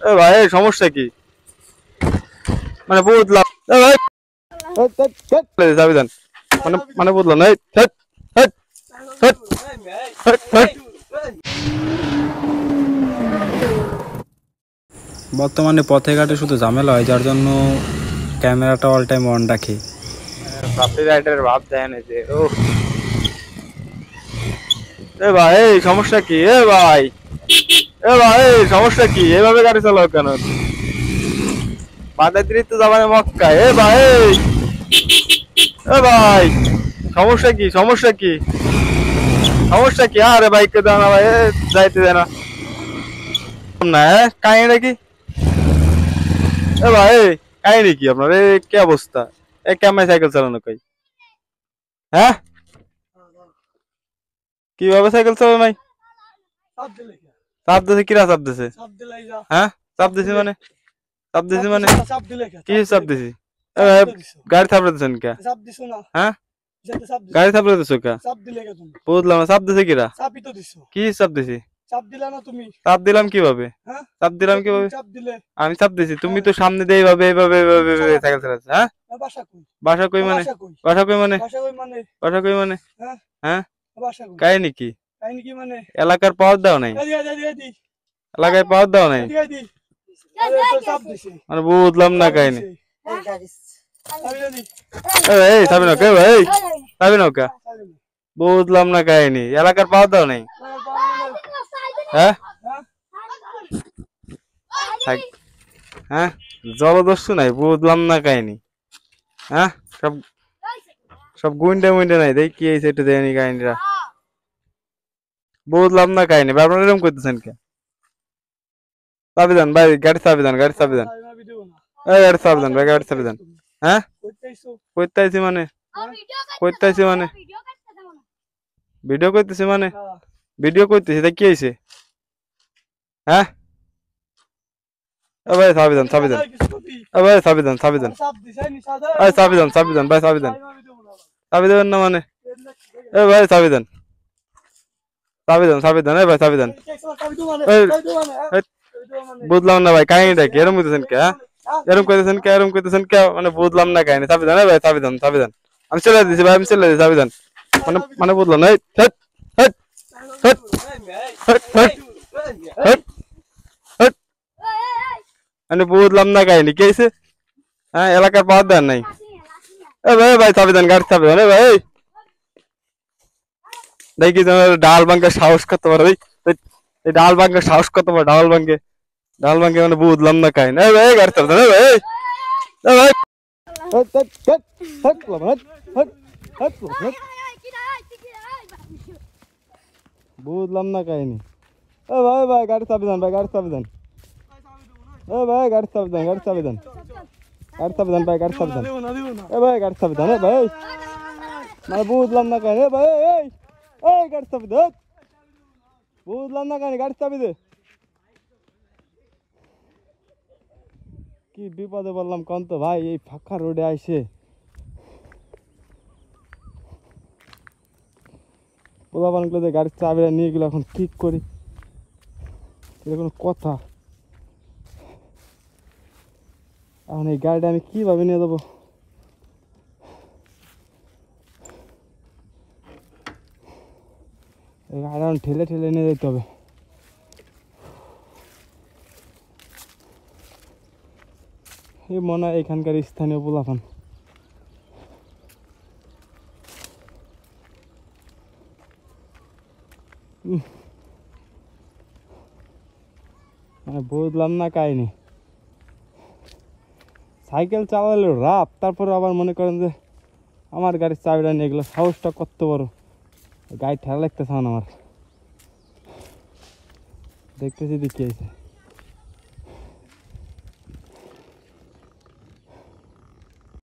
এ ভাই সমস্যা কি মানে বুঝলাম এ ভাই চাবি দেন মানে মানে বুঝলাম না বর্তমানে পথে ঘাটে শুধু ঝামেলা হয়, যার জন্য ক্যামেরাটা অল টাইম অন রাখি। সাপ্লি রাইডারের ভাব দেয় না যে ও এ ভাই সমস্যা কি এ ভাই সমস্যা কি এভাবে গাড়ি চালাও কেন বাদাতিরিত যাবানে মক্কা এ ভাই সমস্যা কি সমস্যা কি সমস্যা কি আরে বাইকে দাও না ভাই যাইতে দেয় না না কাহিনী কি এ ভাই কাহিনী কি আপনার কি অবস্থা কেমন সাইকেল চালানো কই হ্যাঁ কিভাবে সাইকেল চালানো নাই চাপ দিছে কিরা চাপ দিছে হ্যাঁ চাপ দিছি মানে কি চাপ দিছি গাড়ি থাপড়ে দিছেন কে হ্যাঁ গাড়ি থাপড়ে দিছো কে বুঝলাম না চাপ দিছে কিরা কি চাপ দিছি চাপ দিলাম কিভাবে আমি চাপ দিছি তুমি তো সামনে দিয়ে এইভাবে এইভাবে সাইকেল চালাচ্ছ হ্যাঁ বাসা কই মানে হ্যাঁ কাহিনী কি এলাকার পাওয়ার দাও নাই এলাকায় পাওয়ার দাও নাই মানে বুঝলাম না কাহিনী এই থামি না কে ভাই থামি না কে বুঝলাম না কাহিনী এলাকার পাওয়ার দাও নাই হ্যাঁ হ্যাঁ জলদস্যু নাই বুঝলাম না কাহিনী হ্যাঁ সব সব গুইন্ডা মুইন্ডা নাই দেখি কি হয়েছে একটু দেয়নি কাহিনীরা বুঝলাম না কাহিনী আপনারা এরকম করতেছেন কে চাবি দেন ভাই গাড়ি চাবি দেন গাড়ি চাবি দেন গাড়ি চাবি দেন ভাই গাড়ি চাবি দেন হ্যাঁ কইতাইছি মানে ভিডিও করতেছি মানে ভিডিও করতেছি তা কি হয়েছে হ্যাঁ ভাই চাবি দেন চাবি দেন ভাই চাবি দেন চাবি দেন চাবি দেন চাবি দেন ভাই চাবি দেন চাবি দেবেন না মানে ভাই চাবি দেন চাবি দেন চাবি দেন ভাই চাবি দেন বুঝলাম না ভাই কাহিনীটা কি এরকম করতেছেন কে এরকম করতেছেন কে মানে বুঝলাম না কাহিনী চাবি দেন ভাই চাবি দেন চাবি দেন আমি চলে দিচ্ছি ভাই আমি চলে দিচ্ছি চাবি দেন মানে মানে বুঝলাম না মানে বুঝলাম না কাহিনী কি হয়েছে হ্যাঁ এলাকার পাওয়ার দেন নাই ভাই ভাই চাবি দেন গাড়ি চাবি দেন ভাই দেখি ডাল ভাঙ্গে সাহস করতে পারো এই ডাল ভাঙ্গে সাহস করতে পারো ডাল ভাঙ্গে মানে বুঝলাম না কাহিনী ভাই গাড়ি চাবি দেন ভাই বুঝলাম না কাহিনী ভাই ভাই গাড়ি চাবি দেন ভাই গাড়ি চাবি দেন ভাই গাড়ি চাবি দেন গাড়ি চাবি দেন গাড়ি চাবি দেন ভাই গাড়ি চাবি দেন ভাই গাড়ি চাবি দেন ভাই মানে বুঝলাম না কাহিনী ভাই এই গাড়ি চাবি দে বুঝলাম না কাহিনী গাড়ি চাবি দে কি বিপদে বললাম কোন তো ভাই এই ফাঁকা রোডে আইসে পোলাপানগুলো যে গাড়ির চাবিটা নিয়ে গেলো এখন কি করি এটা কোনো কথা এখন এই গাড়িটা আমি কিভাবে নিয়ে যাবো এই গাড়িটা ঠেলে ঠেলে নিয়ে যেতে হবে এই মনে হয় এখানকার স্থানীয় পোলাপান বুঝলাম না কাহিনী সাইকেল চালালে রাপ তারপর আবার মনে করেন যে আমার গাড়ির চাবিটা নিয়ে গেলো সাহসটা কত বড় গাড়ি ঠেলা লাগতেছে আমার দেখতেছি দেখি আছে